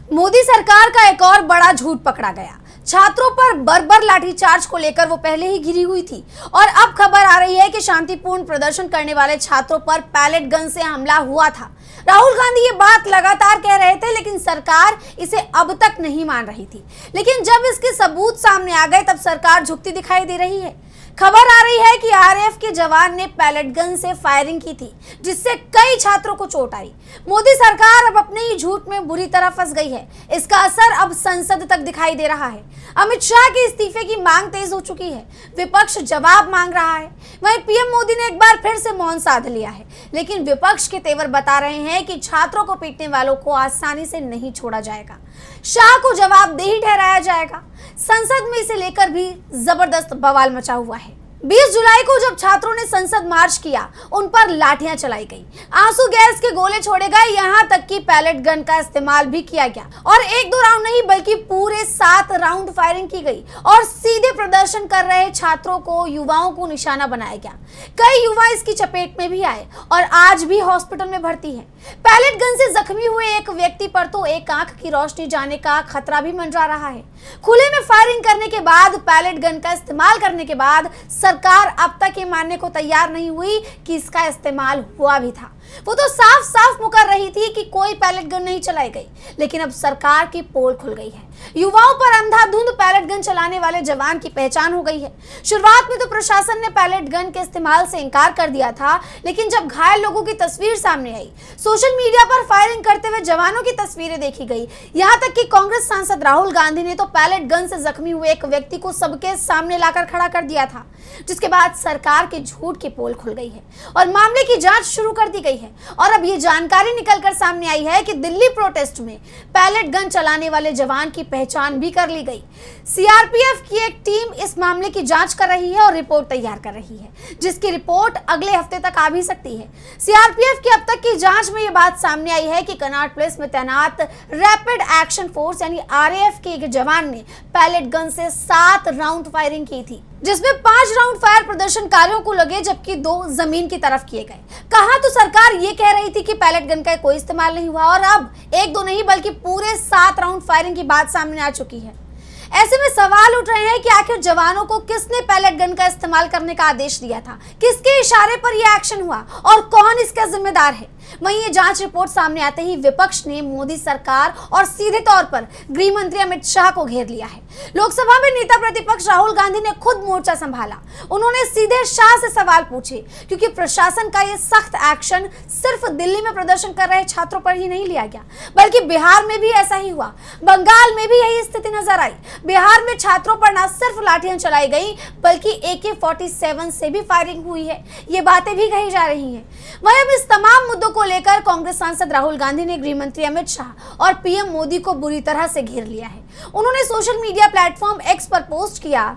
मोदी सरकार का एक और बड़ा झूठ पकड़ा गया। छात्रों पर बर्बर लाठीचार्ज को लेकर वो पहले ही घिरी हुई थी और अब खबर आ रही है कि शांतिपूर्ण प्रदर्शन करने वाले छात्रों पर पैलेट गन से हमला हुआ था। राहुल गांधी ये बात लगातार कह रहे थे, लेकिन सरकार इसे अब तक नहीं मान रही थी। लेकिन जब इसके सबूत सामने आ गए तब सरकार झुकती दिखाई दे रही है। खबर आ रही है कि आरएएफ के जवान ने पैलेट गन से फायरिंग की थी, जिससे कई छात्रों को चोट आई। मोदी सरकार अब अपने ही झूठ में बुरी तरह फंस गई है। इसका असर अब संसद तक दिखाई दे रहा है। अमित शाह के इस्तीफे की मांग तेज हो चुकी है। विपक्ष जवाब मांग रहा है। वहीं पीएम मोदी ने एक बार फिर से मौन साध लिया है, लेकिन विपक्ष के तेवर बता रहे हैं कि छात्रों को पीटने वालों को आसानी से नहीं छोड़ा जाएगा। शाह को जवाबदेही ठहराया जाएगा। संसद में इसे लेकर भी जबरदस्त बवाल मचा हुआ है। 20 जुलाई को जब छात्रों ने संसद मार्च किया, उन पर लाठियां चलाई गई, आंसू गैस के गोले छोड़े गए, यहां तक कि पैलेट गन का इस्तेमाल भी किया गया और 1-2 राउंड नहीं बल्कि पूरे 7 राउंड फायरिंग की गई और सीधे प्रदर्शन कर रहे छात्रों को, युवाओं को निशाना बनाया गया। कई युवा इसकी चपेट में भी आए और आज भी हॉस्पिटल में भर्ती है। पैलेट गन से जख्मी हुए एक व्यक्ति पर तो एक आंख की रोशनी जाने का खतरा भी मंडरा रहा है। खुले में फायरिंग करने के बाद, पैलेट गन का इस्तेमाल करने के बाद सरकार अब तक ये मानने को तैयार नहीं हुई कि इसका इस्तेमाल हुआ भी था। वो तो साफ साफ मुकर रही थी कि कोई पैलेट गन नहीं चलाई गई, लेकिन अब सरकार की पोल खुल गई है। युवाओं पर अंधाधुंध पैलेट गन चलाने वाले जवान की पहचान हो गई है। शुरुआत में तो प्रशासन ने पैलेट गन के इस्तेमाल से इनकार कर दिया था, लेकिन जब घायल लोगों की तस्वीर सामने आई, सोशल मीडिया पर फायरिंग करते हुए जवानों की तस्वीरें देखी गई, यहाँ तक कि कांग्रेस सांसद राहुल गांधी ने तो पैलेट गन से जख्मी हुए एक व्यक्ति को सबके सामने लाकर खड़ा कर दिया था, जिसके बाद सरकार के झूठ की पोल खुल गई है और मामले की जांच शुरू कर दी गई है। और अब ये जानकारी निकलकर सामने आई है कि दिल्ली प्रोटेस्ट में पैलेट गन चलाने वाले जवान की पहचान भी कर ली गई। सीआरपीएफ की एक टीम इस मामले की जांच कर रही है और रिपोर्ट तैयार कर रही है, जिसकी रिपोर्ट अगले हफ्ते तक आ भी सकती है। सीआरपीएफ की अब तक की जांच में यह बात सामने आई है कि कनॉट प्लेस में तैनात रैपिड एक्शन फोर्स यानी आरएएफ के एक जवान ने पैलेट गन से 7 राउंड फायरिंग की थी, जिसमें 5 राउंड फायर प्रदर्शनकारियों को लगे जबकि 2 जमीन की तरफ किए गए। कहा तो सरकार ये कह रही थी कि पैलेट गन का कोई इस्तेमाल नहीं हुआ और अब 1-2 नहीं बल्कि पूरे 7 राउंड फायरिंग की बात सामने आ चुकी है। ऐसे में सवाल उठ रहे हैं कि आखिर जवानों को किसने पैलेट गन का इस्तेमाल करने का आदेश दिया था, किसके इशारे पर यह एक्शन हुआ और कौन इसका जिम्मेदार है। वहीं ये जांच रिपोर्ट सामने आते ही विपक्ष ने मोदी सरकार और सीधे तौर पर गृह मंत्री अमित शाह को घेर लिया है। लोकसभा में नेता प्रतिपक्ष राहुल गांधी ने खुद मोर्चा संभाला। उन्होंने सीधे शाह से सवाल पूछे, क्योंकि प्रशासन का ये सख्त एक्शन सिर्फ दिल्ली में प्रदर्शन कर रहे छात्रों पर ही नहीं लिया गया, बल्कि बिहार में भी ऐसा ही हुआ। बंगाल में भी यही स्थिति नजर आई। बिहार में छात्रों पर न सिर्फ लाठियां चलाई गई बल्कि AK-47 से भी फायरिंग हुई है। ये बातें भी कही जा रही हैं। वहीं अब इस तमाम मुद्दों को लेकर कांग्रेस सांसद राहुल गांधी ने गृह मंत्री अमित शाह और पीएम मोदी को बुरी तरह से घेर लिया है। उन्होंने सोशल मीडिया प्लेटफॉर्म एक्स पर पोस्ट किया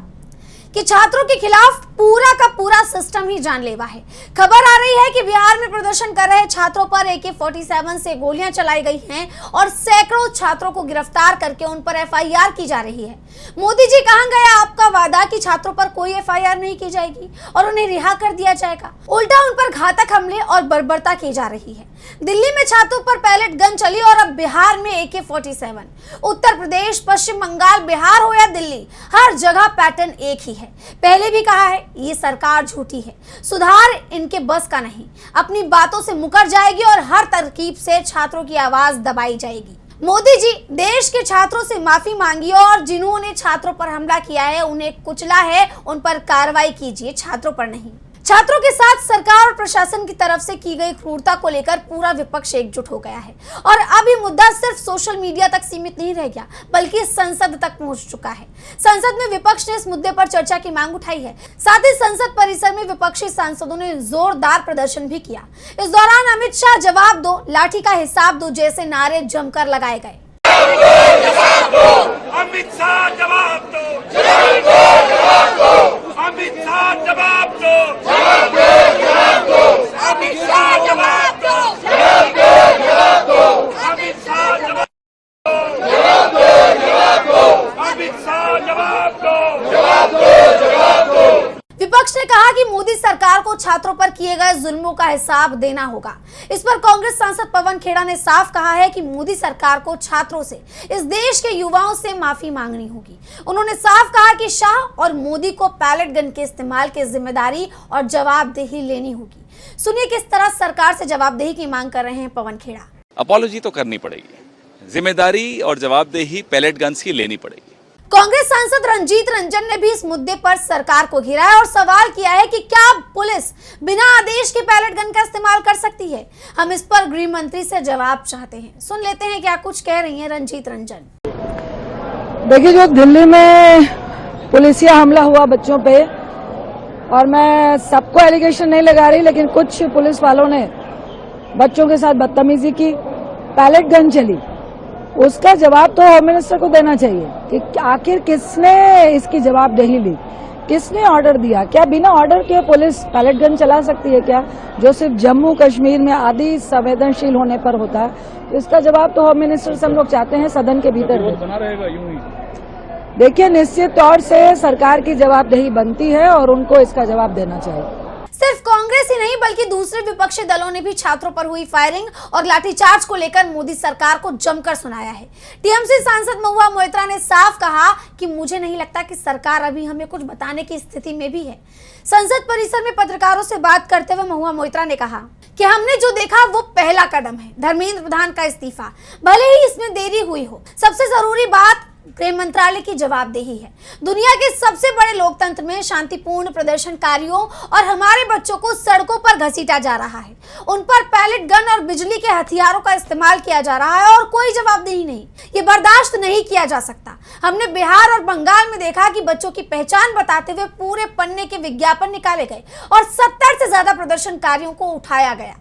कि छात्रों के खिलाफ पूरा का पूरा सिस्टम ही जानलेवा है। खबर आ रही है कि बिहार में प्रदर्शन कर रहे छात्रों पर AK-47 से गोलियां चलाई गई हैं और सैकड़ों छात्रों को गिरफ्तार करके उन पर FIR की जा रही है। मोदी जी, कहां गया आपका वादा कि छात्रों पर कोई FIR नहीं की जाएगी और उन्हें रिहा कर दिया जाएगा? उल्टा उन पर घातक हमले और बर्बरता की जा रही है। दिल्ली में छात्रों पर पैलेट गन चली और अब बिहार में AK-47। उत्तर प्रदेश, पश्चिम बंगाल, बिहार हो या दिल्ली, हर जगह पैटर्न एक ही है। पहले भी कहा है, ये सरकार झूठी है, सुधार इनके बस का नहीं, अपनी बातों से मुकर जाएगी और हर तरकीब से छात्रों की आवाज दबाई जाएगी। मोदी जी, देश के छात्रों से माफी मांगिए और जिन्होंने छात्रों पर हमला किया है, उन्हें कुचला है, उन पर कार्रवाई कीजिए, छात्रों पर नहीं। छात्रों के साथ सरकार और प्रशासन की तरफ से की गई क्रूरता को लेकर पूरा विपक्ष एकजुट हो गया है और अब ये मुद्दा सिर्फ सोशल मीडिया तक सीमित नहीं रह गया बल्कि संसद तक पहुंच चुका है। संसद में विपक्ष ने इस मुद्दे पर चर्चा की मांग उठाई है। साथ ही संसद परिसर में विपक्षी सांसदों ने जोरदार प्रदर्शन भी किया। इस दौरान अमित शाह जवाब दो, लाठी का हिसाब दो जैसे नारे जमकर लगाए गए। अमित शाह जवाब दो, अमित शाह जवाब दो, अमित शाह जवाब दो, अमित शाह जवाब दो, अमित शाह जवाब दो। विपक्ष उसने कहा कि मोदी सरकार को छात्रों पर किए गए जुल्मों का हिसाब देना होगा। इस पर कांग्रेस सांसद पवन खेड़ा ने साफ कहा है कि मोदी सरकार को छात्रों से, इस देश के युवाओं से माफी मांगनी होगी। उन्होंने साफ कहा कि शाह और मोदी को पैलेट गन के इस्तेमाल की जिम्मेदारी और जवाबदेही लेनी होगी। सुनिए किस तरह सरकार से जवाबदेही की मांग कर रहे हैं पवन खेड़ा। अपॉलॉजी तो करनी पड़ेगी, जिम्मेदारी और जवाबदेही पैलेट गन्स की लेनी पड़ेगी। कांग्रेस सांसद रंजीत रंजन ने भी इस मुद्दे पर सरकार को घेरा है और सवाल किया है कि क्या पुलिस बिना आदेश के पैलेट गन का इस्तेमाल कर सकती है। हम इस पर गृह मंत्री से जवाब चाहते हैं। सुन लेते हैं क्या कुछ कह रही हैं रंजीत रंजन। देखिए, जो दिल्ली में पुलिसिया हमला हुआ बच्चों पे, और मैं सबको एलिगेशन नहीं लगा रही, लेकिन कुछ पुलिस वालों ने बच्चों के साथ बदतमीजी की, पैलेट गन चली, उसका जवाब तो होम मिनिस्टर को देना चाहिए कि आखिर किसने इसकी जवाबदेही ली, किसने ऑर्डर दिया। क्या बिना ऑर्डर के पुलिस पैलेट गन चला सकती है क्या, जो सिर्फ जम्मू कश्मीर में आदि संवेदनशील होने पर होता है। इसका जवाब तो होम मिनिस्टर से हम लोग चाहते हैं सदन के भीतर बना रहेगा यूं ही। देखिए, निश्चित तौर से सरकार की जवाबदेही बनती है और उनको इसका जवाब देना चाहिए। सिर्फ कांग्रेस ही नहीं बल्कि दूसरे विपक्षी दलों ने भी छात्रों पर हुई फायरिंग और लाठीचार्ज को लेकर मोदी सरकार को जमकर सुनाया है। टीएमसी सांसद महुआ मोइत्रा ने साफ कहा कि मुझे नहीं लगता कि सरकार अभी हमें कुछ बताने की स्थिति में भी है। संसद परिसर में पत्रकारों से बात करते हुए महुआ मोइत्रा ने कहा कि हमने जो देखा वो पहला कदम है, धर्मेंद्र प्रधान का इस्तीफा, भले ही इसमें देरी हुई हो। सबसे जरूरी बात गृह मंत्रालय की जवाबदेही है। दुनिया के सबसे बड़े लोकतंत्र में शांतिपूर्ण प्रदर्शनकारियों और हमारे बच्चों को सड़कों पर घसीटा जा रहा है, उन पर पैलेट गन और बिजली के हथियारों का इस्तेमाल किया जा रहा है और कोई जवाबदेही नहीं। ये बर्दाश्त नहीं किया जा सकता। हमने बिहार और बंगाल में देखा कि बच्चों की पहचान बताते हुए पूरे पन्ने के विज्ञापन निकाले गए और 70 से ज्यादा प्रदर्शनकारियों को उठाया गया।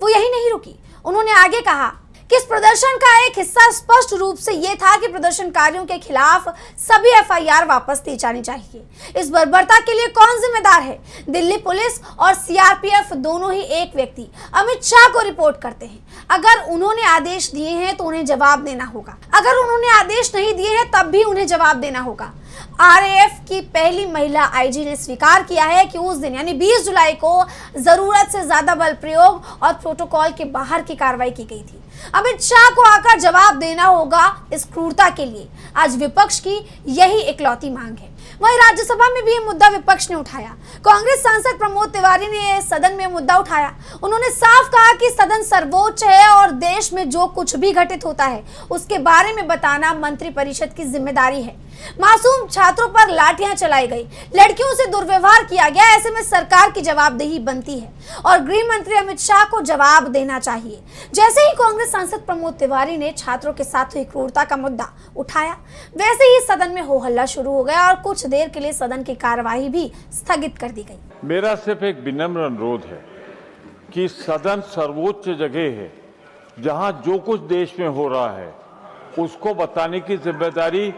वो यही नहीं रुकी, उन्होंने आगे कहा कि इस प्रदर्शन का एक हिस्सा स्पष्ट रूप से यह था कि प्रदर्शनकारियों के खिलाफ सभी एफआईआर वापस ली जानी चाहिए। इस बर्बरता के लिए कौन जिम्मेदार है? दिल्ली पुलिस और सीआरपीएफ दोनों ही एक व्यक्ति अमित शाह को रिपोर्ट करते हैं। अगर उन्होंने आदेश दिए हैं तो उन्हें जवाब देना होगा, अगर उन्होंने आदेश नहीं दिए हैं तब भी उन्हें जवाब देना होगा। आरएएफ की पहली महिला आईजी ने स्वीकार किया है कि उस दिन यानी 20 जुलाई को जरूरत से ज्यादा बल प्रयोग और प्रोटोकॉल के बाहर की कार्रवाई की गई थी। अमित शाह को आकर जवाब देना होगा इस क्रूरता के लिए। आज विपक्ष की यही इकलौती मांग है। वहीं राज्यसभा में भी ये मुद्दा विपक्ष ने उठाया। कांग्रेस सांसद प्रमोद तिवारी ने सदन में मुद्दा उठाया। उन्होंने साफ कहा कि सदन सर्वोच्च है और देश में जो कुछ भी घटित होता है उसके बारे में बताना मंत्रिपरिषद की जिम्मेदारी है। मासूम छात्रों पर लाठियां चलाई गई, लड़कियों से दुर्व्यवहार किया गया, ऐसे में सरकार की जवाबदेही बनती है और गृह मंत्री अमित शाह को जवाब देना चाहिए। जैसे ही कांग्रेस सांसद प्रमोद तिवारी ने छात्रों के साथ हुई क्रूरता का मुद्दा उठाया, वैसे ही सदन में हो हल्ला शुरू हो गया और कुछ देर के लिए सदन की कार्यवाही भी स्थगित कर दी गई। मेरा सिर्फ एक विनम्र अनुरोध है कि सदन सर्वोच्च जगह है, जहां जो कुछ देश में हो रहा है उसको बताने की जिम्मेदारी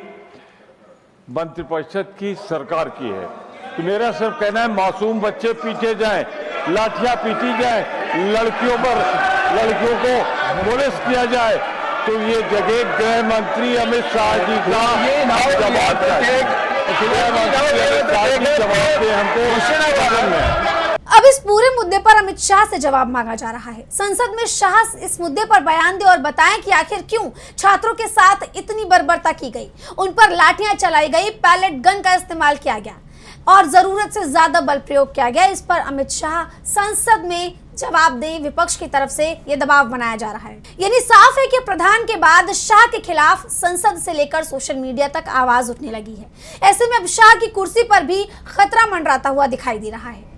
मंत्रिपरिषद की, सरकार की है। तो मेरा सिर्फ कहना है, मासूम बच्चे पीटे जाएं, लाठियां पीटी जाए, लड़कियों को पुलिस किया जाए, तो ये जगह गृह मंत्री अमित शाह जी का जवाब है। अब इस पूरे मुद्दे पर अमित शाह से जवाब मांगा जा रहा है। संसद में शाह इस मुद्दे पर बयान दे और बताएं कि आखिर क्यों छात्रों के साथ इतनी बर्बरता की गई, उन पर लाठियां चलाई गई, पैलेट गन का इस्तेमाल किया गया और जरूरत से ज्यादा बल प्रयोग किया गया। इस पर अमित शाह संसद में जवाब दे, विपक्ष की तरफ से यह दबाव बनाया जा रहा है। यानी साफ है कि प्रधान के बाद शाह के खिलाफ संसद से लेकर सोशल मीडिया तक आवाज उठने लगी है। ऐसे में अब शाह की कुर्सी पर भी खतरा मंडराता हुआ दिखाई दे रहा है।